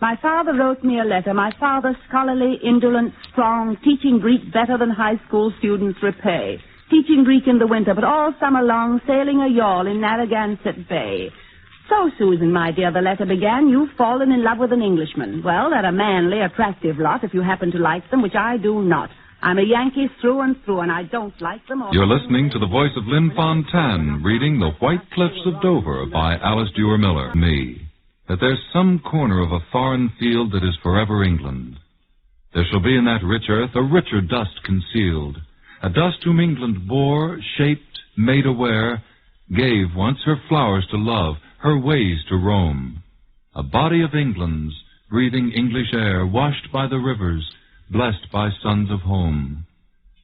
My father wrote me a letter. My father, scholarly, indolent, strong, teaching Greek better than high school students repay. Teaching Greek in the winter, but all summer long sailing a yawl in Narragansett Bay. So, Susan, my dear, the letter began, you've fallen in love with an Englishman. Well, they're a manly, attractive lot if you happen to like them, which I do not. I'm a Yankee through and through, and I don't like them all. You're listening to the voice of Lynn Fontanne, reading The White Cliffs of Dover by Alice Dewar Miller. Me, that there's some corner of a foreign field that is forever England. There shall be in that rich earth a richer dust concealed, a dust whom England bore, shaped, made aware, gave once her flowers to love, her ways to roam. A body of England's, breathing English air, washed by the rivers, blessed by sons of home.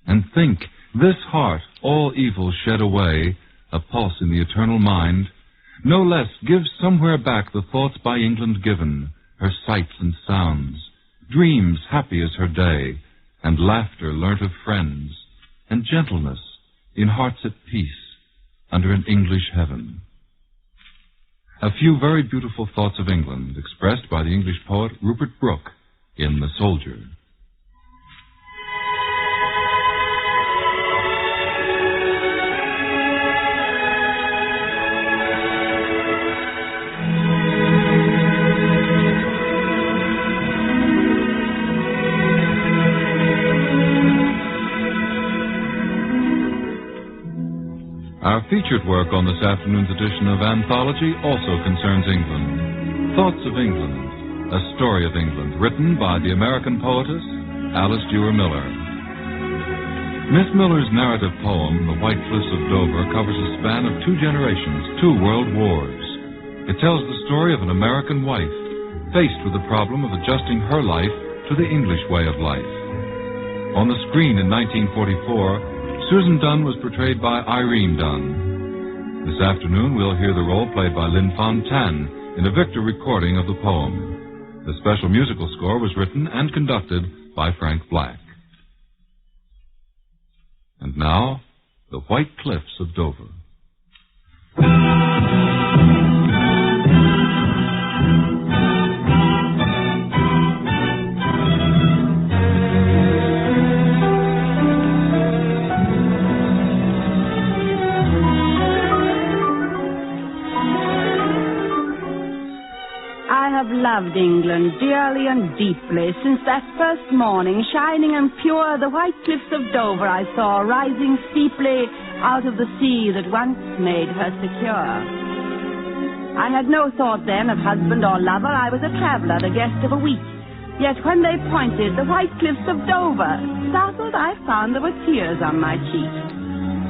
And think, this heart, all evil shed away, a pulse in the eternal mind, no less gives somewhere back the thoughts by England given, her sights and sounds, dreams happy as her day, and laughter learnt of friends, and gentleness in hearts at peace under an English heaven. A few very beautiful thoughts of England expressed by the English poet Rupert Brooke in The Soldier. Our featured work on this afternoon's edition of Anthology also concerns England. Thoughts of England, a story of England, written by the American poetess Alice Dewar Miller. Miss Miller's narrative poem, The White Cliffs of Dover, covers a span of 2 generations, 2 world wars. It tells the story of an American wife faced with the problem of adjusting her life to the English way of life. On the screen in 1944, Susan Dunn was portrayed by Irene Dunn. This afternoon, we'll hear the role played by Lynn Fontanne in a Victor recording of the poem. The special musical score was written and conducted by Frank Black. And now, The White Cliffs of Dover. I have loved England dearly and deeply since that first morning, shining and pure, the white cliffs of Dover I saw rising steeply out of the sea that once made her secure. I had no thought then of husband or lover. I was a traveler, the guest of a week. Yet when they pointed the white cliffs of Dover, startled I found there were tears on my cheeks.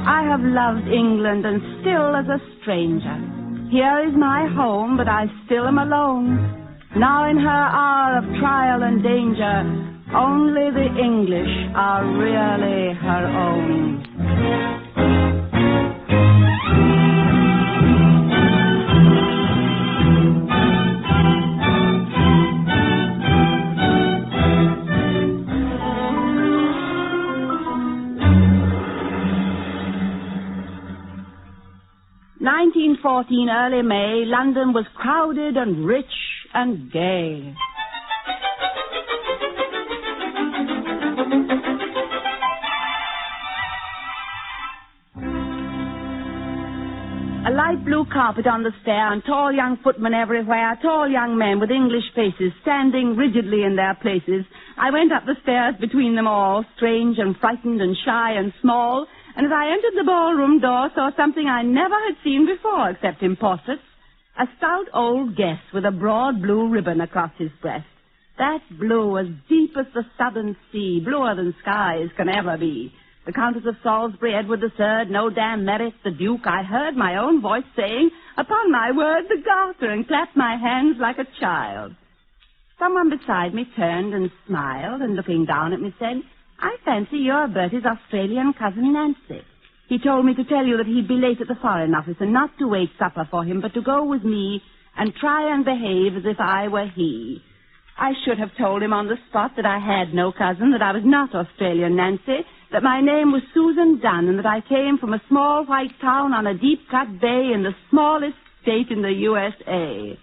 I have loved England, and still as a stranger. Here is my home, but I still am alone. Now in her hour of trial and danger, only the English are really her own. 1914, early May, London was crowded and rich and gay. A light blue carpet on the stair and tall young footmen everywhere, tall young men with English faces standing rigidly in their places. I went up the stairs between them all, strange and frightened and shy and small, and as I entered the ballroom door, saw something I never had seen before except in portraits. A stout old guest with a broad blue ribbon across his breast. That blue as deep as the southern sea, bluer than skies can ever be. The Countess of Salisbury, Edward III, no damn merit, the Duke. I heard my own voice saying, upon my word, the Garter, and clapped my hands like a child. Someone beside me turned and smiled, and looking down at me said, I fancy you're Bertie's Australian cousin Nancy. He told me to tell you that he'd be late at the Foreign Office and not to wait supper for him, but to go with me and try and behave as if I were he. I should have told him on the spot that I had no cousin, that I was not Australian Nancy, that my name was Susan Dunn, and that I came from a small white town on a deep-cut bay in the smallest state in the USA.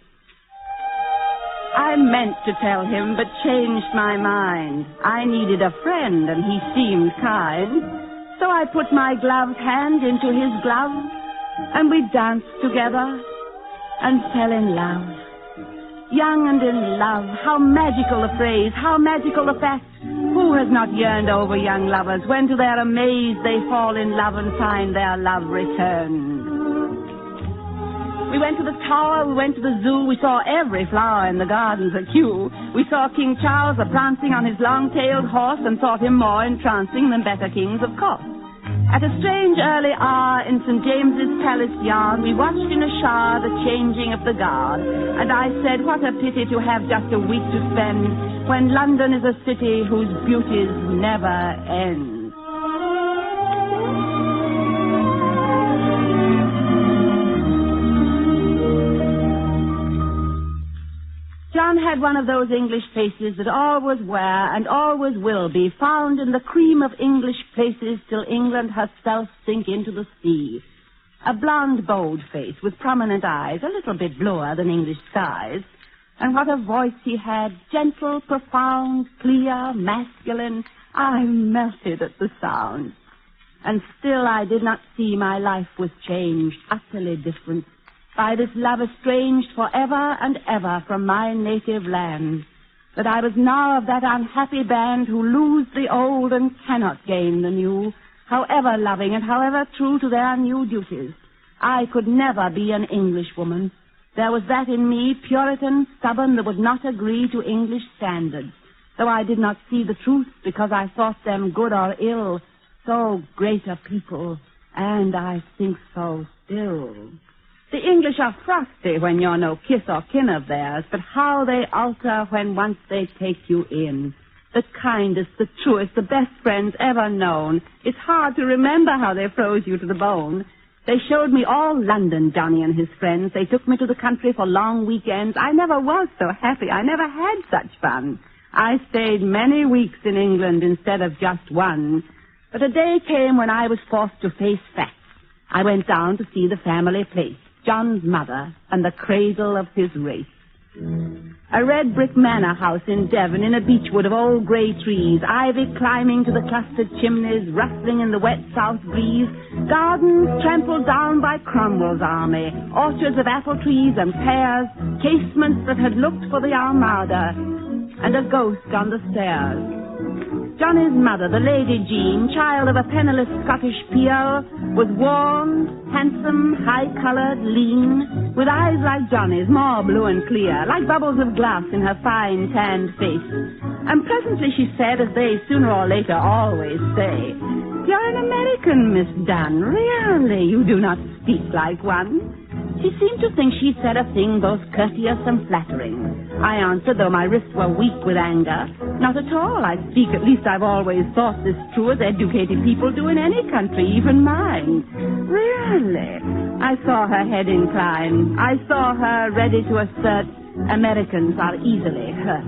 I meant to tell him, but changed my mind. I needed a friend, and he seemed kind. So I put my gloved hand into his glove, and we danced together and fell in love. Young and in love, how magical the phrase, how magical the fact. Who has not yearned over young lovers when to their amaze they fall in love and find their love returned? We went to the tower, we went to the zoo, we saw every flower in the gardens at Kew. We saw King Charles a-prancing on his long-tailed horse and thought him more entrancing than better kings, of course. At a strange early hour in St. James's Palace yard, we watched in a shower the changing of the guard. And I said, what a pity to have just a week to spend when London is a city whose beauties never end. John had one of those English faces that always were and always will be found in the cream of English places till England herself sink into the sea. A blonde, bold face with prominent eyes, a little bit bluer than English skies. And what a voice he had, gentle, profound, clear, masculine. I melted at the sound. And still I did not see my life was changed, utterly different, by this love estranged forever and ever from my native land, that I was now of that unhappy band who lose the old and cannot gain the new, however loving and however true to their new duties. I could never be an Englishwoman. There was that in me, Puritan, stubborn, that would not agree to English standards, though I did not see the truth because I thought them good or ill, so great a people, and I think so still. The English are frosty when you're no kiss or kin of theirs, but how they alter when once they take you in. The kindest, the truest, the best friends ever known. It's hard to remember how they froze you to the bone. They showed me all London, Johnny and his friends. They took me to the country for long weekends. I never was so happy. I never had such fun. I stayed many weeks in England instead of just one. But a day came when I was forced to face facts. I went down to see the family place, John's mother, and the cradle of his race. A red brick manor house in Devon in a beechwood of old grey trees, ivy climbing to the clustered chimneys, rustling in the wet south breeze, gardens trampled down by Cromwell's army, orchards of apple trees and pears, casements that had looked for the Armada, and a ghost on the stairs. Johnny's mother, the Lady Jean, child of a penniless Scottish peer, was warm, handsome, high-coloured, lean, with eyes like Johnny's, more blue and clear, like bubbles of glass in her fine, tanned face. And presently she said, as they sooner or later always say, "You're an American, Miss Dunn. Really, you do not speak like one." She seemed to think she'd said a thing both courteous and flattering. I answered, though my wrists were weak with anger, "Not at all. I speak, at least I've always thought this true, as educated people do in any country, even mine." Really? I saw her head incline. I saw her ready to assert, Americans are easily hurt.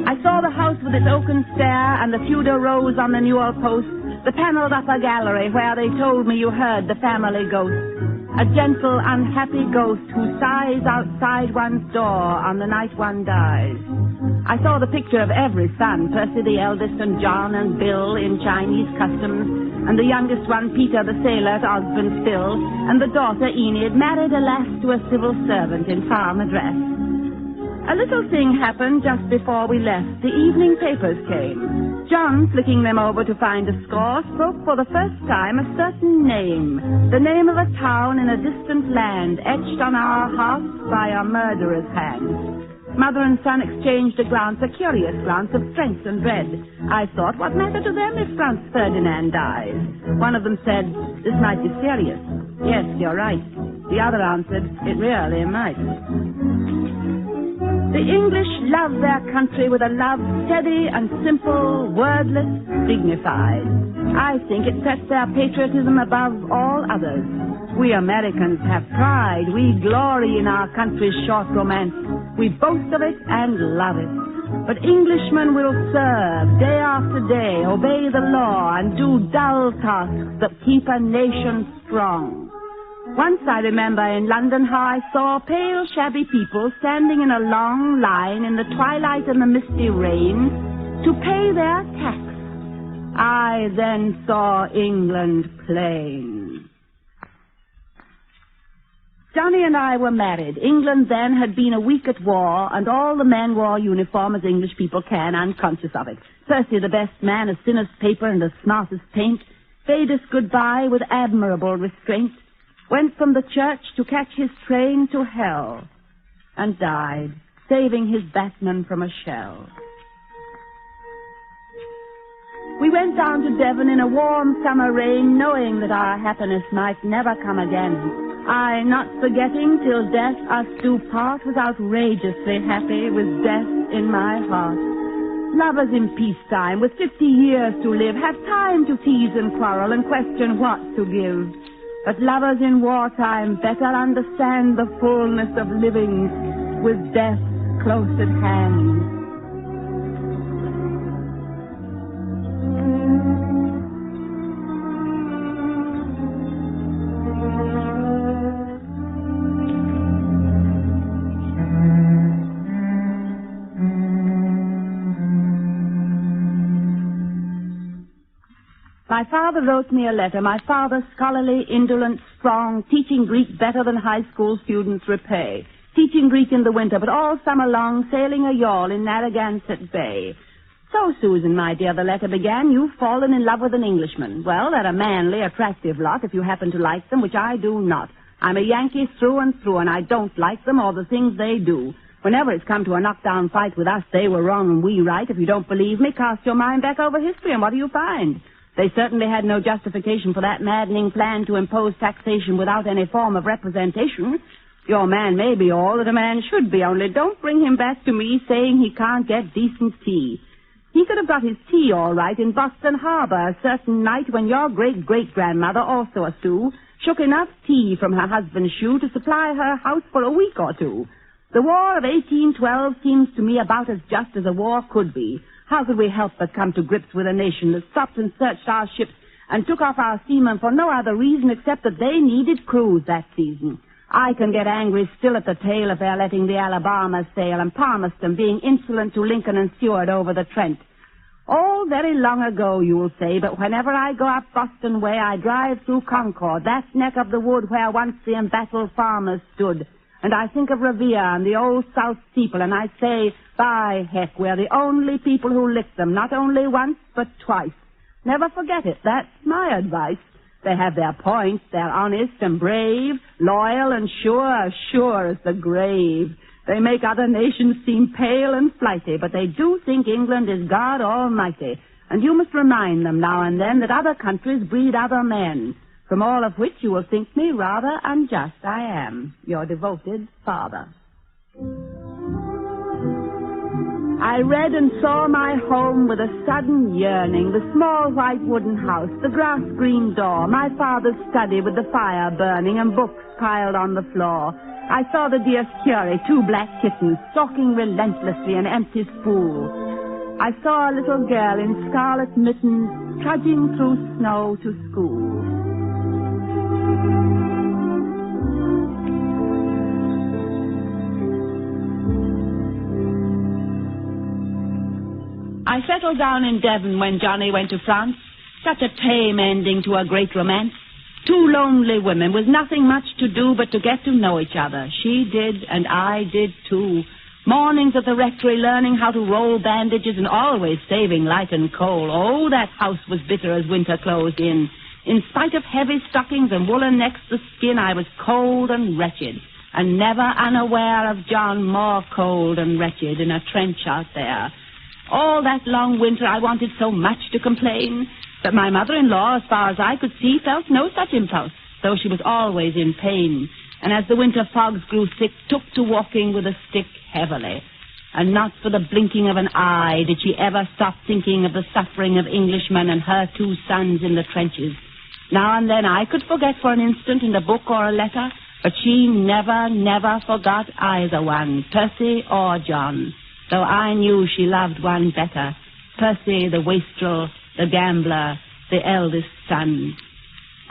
I saw the house with its oaken stair and the Tudor rose on the newel post, the panelled upper gallery where they told me you heard the family ghost. A gentle, unhappy ghost who sighs outside one's door on the night one dies. I saw the picture of every son, Percy the eldest and John and Bill in Chinese customs, and the youngest one, Peter the sailor at Osborne Still, and the daughter, Enid, married, alas, to a civil servant in farm address. A little thing happened just before we left. The evening papers came. John, flicking them over to find a score, spoke for the first time a certain name, the name of a town in a distant land, etched on our hearts by a murderer's hand. Mother and son exchanged a glance, a curious glance of strength and dread. I thought, what matter to them if Franz Ferdinand dies? One of them said, "This might be serious." "Yes, you're right." The other answered, "It really might." The English love their country with a love steady and simple, wordless, dignified. I think it sets their patriotism above all others. We Americans have pride. We glory in our country's short romance. We boast of it and love it. But Englishmen will serve day after day, obey the law, and do dull tasks that keep a nation strong. Once I remember in London how I saw pale, shabby people standing in a long line in the twilight and the misty rain to pay their tax. I then saw England plain. Johnny and I were married. England then had been a week at war, and all the men wore uniform as English people can, unconscious of it. Percy, the best man, as thin as paper and as smart as paint, bade us goodbye with admirable restraint, went from the church to catch his train to hell, and died, saving his batman from a shell. We went down to Devon in a warm summer rain, knowing that our happiness might never come again. I, not forgetting till death us do part, was outrageously happy with death in my heart. Lovers in peacetime, with 50 years to live, have time to tease and quarrel and question what to give. But lovers in wartime better understand the fullness of living with death close at hand. My father wrote me a letter. My father, scholarly, indolent, strong, teaching Greek better than high school students repay. Teaching Greek in the winter, but all summer long sailing a yawl in Narragansett Bay. So, Susan, my dear, the letter began, you've fallen in love with an Englishman. Well, they're a manly, attractive lot, if you happen to like them, which I do not. I'm a Yankee through and through, and I don't like them or the things they do. Whenever it's come to a knockdown fight with us, they were wrong and we right. If you don't believe me, cast your mind back over history, and what do you find? They certainly had no justification for that maddening plan to impose taxation without any form of representation. Your man may be all that a man should be, only don't bring him back to me saying he can't get decent tea. He could have got his tea all right in Boston Harbor a certain night when your great-great-grandmother, also a Sioux, shook enough tea from her husband's shoe to supply her house for a week or two. The War of 1812 seems to me about as just as a war could be. How could we help but come to grips with a nation that stopped and searched our ships and took off our seamen for no other reason except that they needed crews that season? I can get angry still at the tale of their letting the Alabama sail and Palmerston being insolent to Lincoln and Seward over the Trent. All very long ago, you'll say, but whenever I go up Boston way, I drive through Concord, that neck of the wood where once the embattled farmers stood. And I think of Revere and the old South steeple, and I say, by heck, we're the only people who licked them, not only once, but twice. Never forget it. That's my advice. They have their points. They're honest and brave, loyal and sure as the grave. They make other nations seem pale and flighty, but they do think England is God Almighty. And you must remind them now and then that other countries breed other men. From all of which you will think me rather unjust. I am your devoted father. I read and saw my home with a sudden yearning, the small white wooden house, the grass-green door, my father's study with the fire burning and books piled on the floor. I saw the dear Curie, 2 black kittens, stalking relentlessly an empty spool. I saw a little girl in scarlet mittens trudging through snow to school. I settled down in Devon when Johnny went to France. Such a tame ending to a great romance. 2 lonely women with nothing much to do but to get to know each other. She did, and I did too. Mornings at the rectory learning how to roll bandages and always saving light and coal. Oh, that house was bitter as winter closed in. In spite of heavy stockings and woolen next to skin, I was cold and wretched, and never unaware of John more cold and wretched in a trench out there. All that long winter I wanted so much to complain, but my mother-in-law, as far as I could see, felt no such impulse, though she was always in pain, and as the winter fogs grew thick, took to walking with a stick heavily. And not for the blinking of an eye did she ever stop thinking of the suffering of Englishmen and her 2 sons in the trenches. Now and then I could forget for an instant in a book or a letter, but she never forgot either one, Percy or John, though I knew she loved one better, Percy the wastrel, the gambler, the eldest son.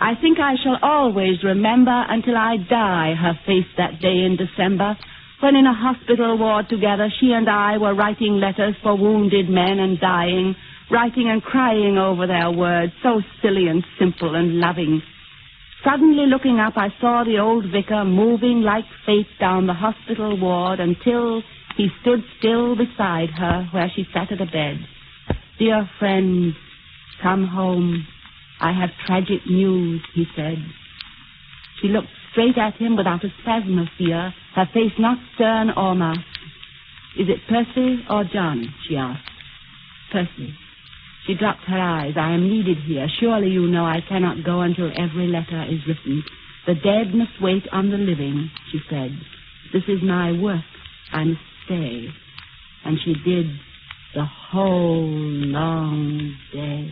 I think I shall always remember until I die her face that day in December, when in a hospital ward together she and I were writing letters for wounded men and dying, writing and crying over their words, so silly and simple and loving. Suddenly looking up, I saw the old vicar moving like fate down the hospital ward until he stood still beside her where she sat at a bed. "Dear friend, come home. I have tragic news," he said. She looked straight at him without a spasm of fear, her face not stern or masked. "Is it Percy or John?" she asked. "Percy." She dropped her eyes. "I am needed here. Surely you know I cannot go until every letter is written. The dead must wait on the living," she said. "This is my work. I must stay." And she did the whole long day.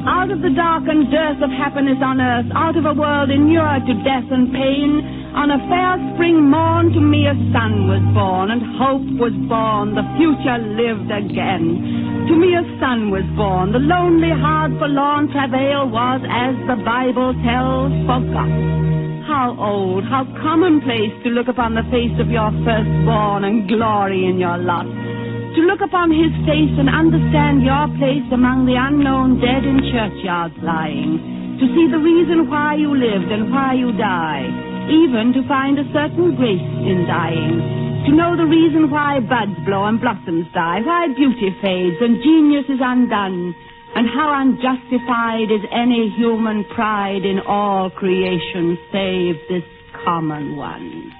Out of the dark and dearth of happiness on earth, out of a world inured to death and pain, on a fair spring morn to me a son was born, and hope was born, the future lived again. To me a son was born, the lonely, hard, forlorn travail was, as the Bible tells, forgot. How old, how commonplace to look upon the face of your firstborn and glory in your lot. To look upon his face and understand your place among the unknown dead in churchyards lying. To see the reason why you lived and why you die. Even to find a certain grace in dying. To know the reason why buds blow and blossoms die. Why beauty fades and genius is undone. And how unjustified is any human pride in all creation save this common one.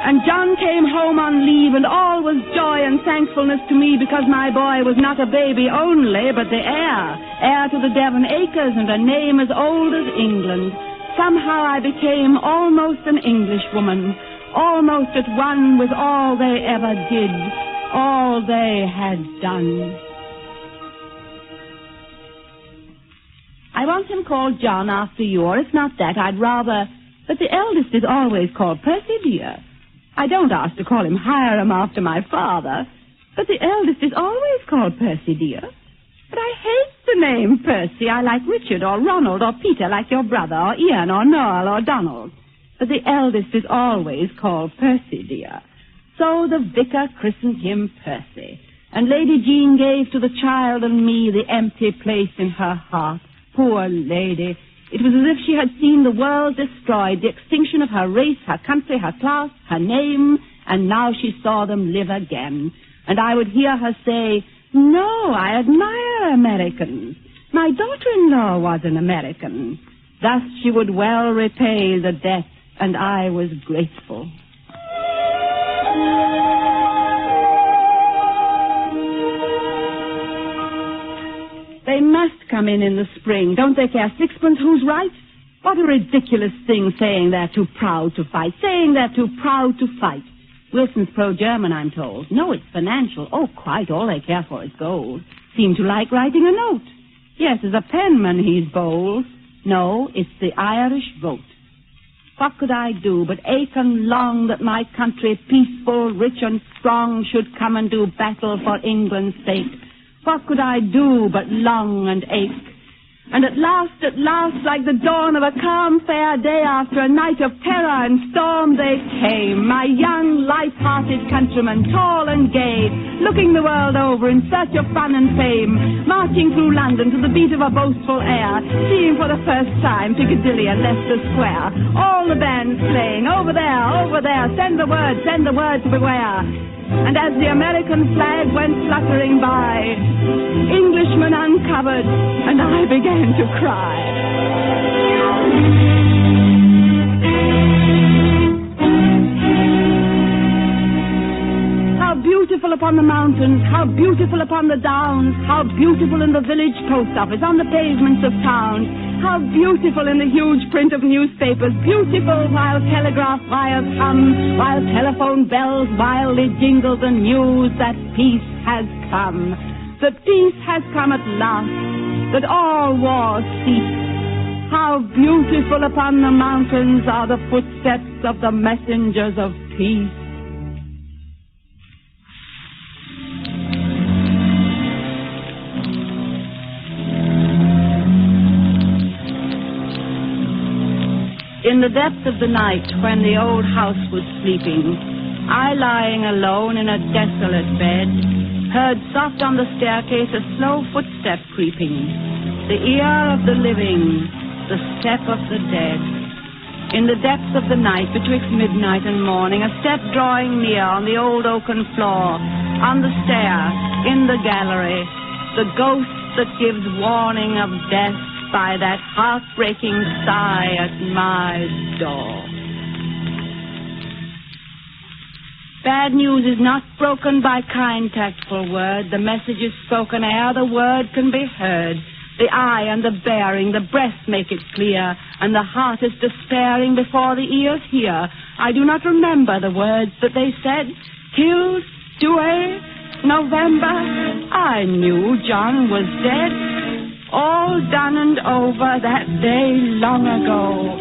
And John came home on leave, and all was joy and thankfulness to me, because my boy was not a baby only, but the heir to the Devon acres, and a name as old as England. Somehow I became almost an Englishwoman, almost at one with all they ever did, all they had done. I want him called John after you, or if not that, I'd rather... But the eldest is always called Percy, dear. I don't ask to call him Hiram after my father, but the eldest is always called Percy, dear. But I hate the name Percy. I like Richard or Ronald or Peter like your brother, or Ian or Noel or Donald. But the eldest is always called Percy, dear. So the vicar christened him Percy, and Lady Jean gave to the child and me the empty place in her heart. Poor lady. It was as if she had seen the world destroyed, the extinction of her race, her country, her class, her name, and now she saw them live again. And I would hear her say, "No, I admire Americans. My daughter-in-law was an American." Thus she would well repay the debt, and I was grateful. They must come in the spring. Don't they care sixpence who's right? What a ridiculous thing saying they're too proud to fight. Saying they're too proud to fight. Wilson's pro-German, I'm told. No, it's financial. Oh, quite. All they care for is gold. Seem to like writing a note. Yes, as a penman he's bold. No, it's the Irish vote. What could I do but ache and long that my country, peaceful, rich and strong, should come and do battle for England's sake? What could I do but long and ache? And at last, like the dawn of a calm, fair day after a night of terror and storm, they came, my young, light-hearted countrymen, tall and gay, looking the world over in search of fun and fame, marching through London to the beat of a boastful air, seeing for the first time Piccadilly and Leicester Square, all the bands playing, over there, send the word to beware. And as the American flag went fluttering by, Englishmen uncovered, and I began to cry. How beautiful upon the mountains, how beautiful upon the downs, how beautiful in the village post office, on the pavements of towns, how beautiful in the huge print of newspapers, beautiful while telegraph wires hum, while telephone bells wildly jingle the news that peace has come. That peace has come at last, that all wars cease. How beautiful upon the mountains are the footsteps of the messengers of peace. In the depth of the night, when the old house was sleeping, I lying alone in a desolate bed, heard soft on the staircase a slow footstep creeping, the ear of the living, the step of the dead. In the depths of the night, betwixt midnight and morning, a step drawing near on the old oaken floor, on the stair, in the gallery, the ghost that gives warning of death by that heartbreaking sigh at my door. Bad news is not broken by kind, tactful word. The message is spoken ere the word can be heard. The eye and the bearing, the breath make it clear, and the heart is despairing before the ears hear. I do not remember the words that they said. Killed, November. I knew John was dead. All done and over that day long ago.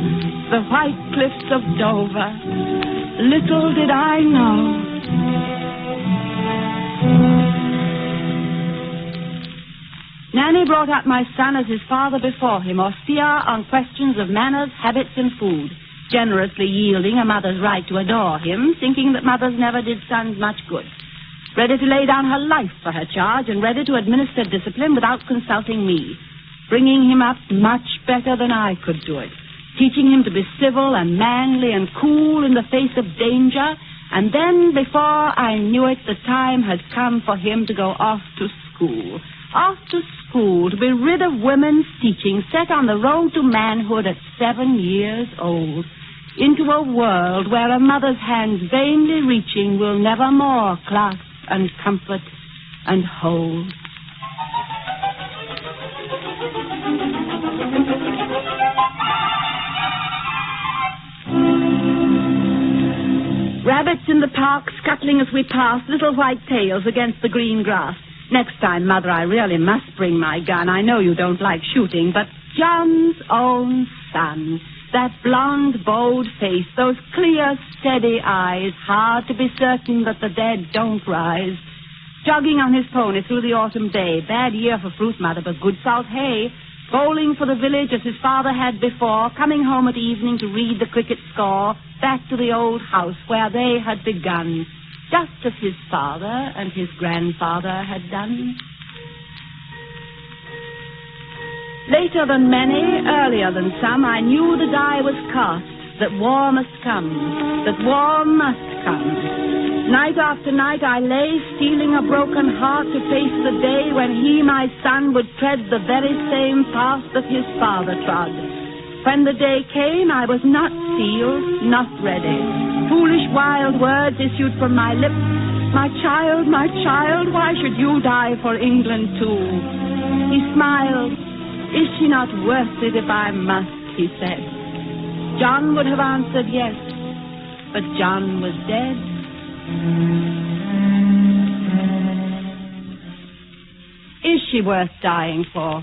The white cliffs of Dover. Little did I know. Nanny brought up my son as his father before him, austere on questions of manners, habits, and food, generously yielding a mother's right to adore him, thinking that mothers never did sons much good, ready to lay down her life for her charge, and ready to administer discipline without consulting me, bringing him up much better than I could do it, teaching him to be civil and manly and cool in the face of danger, and then, before I knew it, the time had come for him to go off to school. Off to school, to be rid of women's teaching, set on the road to manhood at 7 years old, into a world where a mother's hands vainly reaching will never more clasp and comfort and hold. Rabbits in the park scuttling as we passed, little white tails against the green grass. Next time, Mother, I really must bring my gun. I know you don't like shooting, but John's own son, that blonde, bold face, those clear, steady eyes, hard to be certain that the dead don't rise. Jogging on his pony through the autumn day, bad year for fruit, Mother, but good salt hay. Bowling for the village as his father had before, coming home at evening to read the cricket score, back to the old house where they had begun, just as his father and his grandfather had done. Later than many, earlier than some, I knew the die was cast, that war must come, that war must come. Night after night I lay, steeling a broken heart to face the day when he, my son, would tread the very same path that his father trod. When the day came, I was not sealed, not ready. Foolish, wild words issued from my lips. My child, why should you die for England too? He smiled. Is she not worth it if I must, he said. John would have answered yes, but John was dead. Is she worth dying for?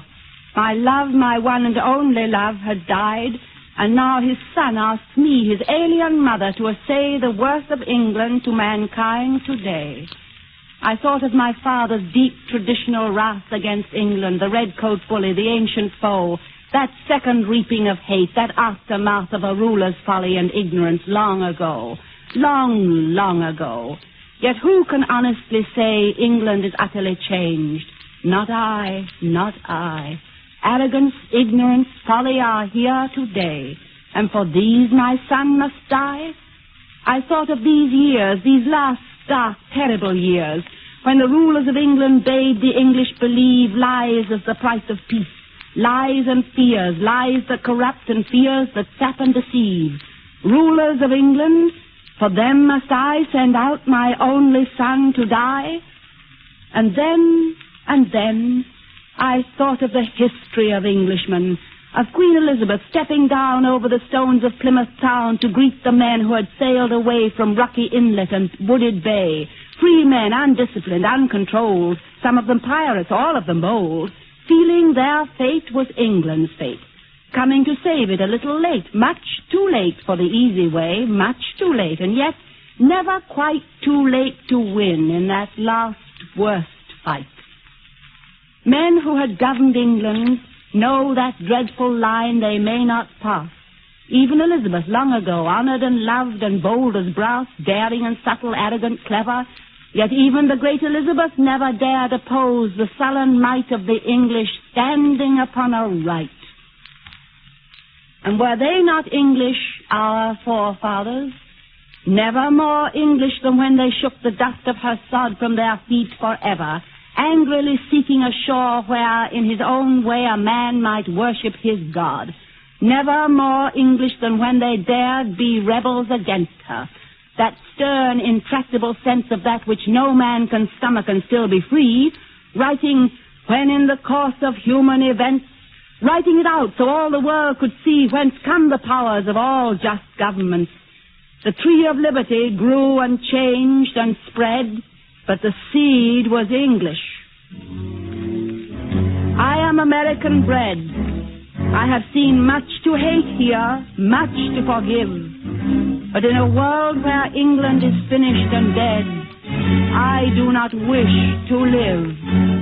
My love, my one and only love, had died, and now his son asks me, his alien mother, to essay the worth of England to mankind today. I thought of my father's deep traditional wrath against England, the redcoat bully, the ancient foe, that second reaping of hate, that aftermath of a ruler's folly and ignorance long ago. Long, long ago. Yet who can honestly say England is utterly changed? Not I, not I. Arrogance, ignorance, folly are here today. And for these my son must die? I thought of these years, these last dark, terrible years, when the rulers of England bade the English believe lies as the price of peace. Lies and fears, lies that corrupt and fears that sap and deceive. Rulers of England, for them must I send out my only son to die? And then, I thought of the history of Englishmen, of Queen Elizabeth stepping down over the stones of Plymouth town to greet the men who had sailed away from rocky inlet and wooded bay, free men, undisciplined, uncontrolled, some of them pirates, all of them bold, feeling their fate was England's fate, coming to save it a little late, much too late for the easy way, much too late, and yet never quite too late to win in that last, worst fight. Men who had governed England know that dreadful line they may not pass. Even Elizabeth, long ago, honored and loved and bold as brass, daring and subtle, arrogant, clever. Yet even the great Elizabeth never dared oppose the sullen might of the English standing upon a right. And were they not English, our forefathers? Never more English than when they shook the dust of her sod from their feet forever, angrily seeking a shore where, in his own way, a man might worship his God. Never more English than when they dared be rebels against her. That stern, intractable sense of that which no man can stomach and still be free, writing, when in the course of human events, writing it out so all the world could see whence come the powers of all just governments. The tree of liberty grew and changed and spread, but the seed was English. I am American bred. I have seen much to hate here, much to forgive. But in a world where England is finished and dead, I do not wish to live.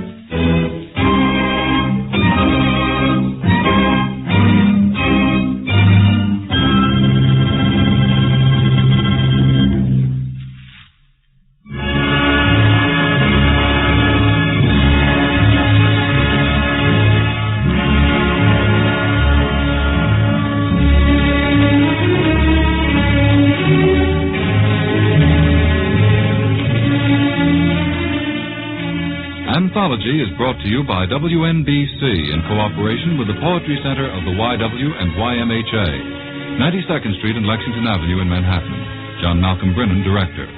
Anthology is brought to you by WNBC in cooperation with the Poetry Center of the YW and YMHA, 92nd Street and Lexington Avenue in Manhattan. John Malcolm Brennan, director.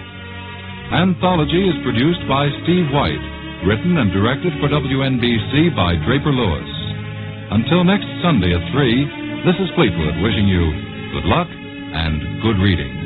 Anthology is produced by Steve White, written and directed for WNBC by Draper Lewis. Until next Sunday at 3, this is Fleetwood wishing you good luck and good reading.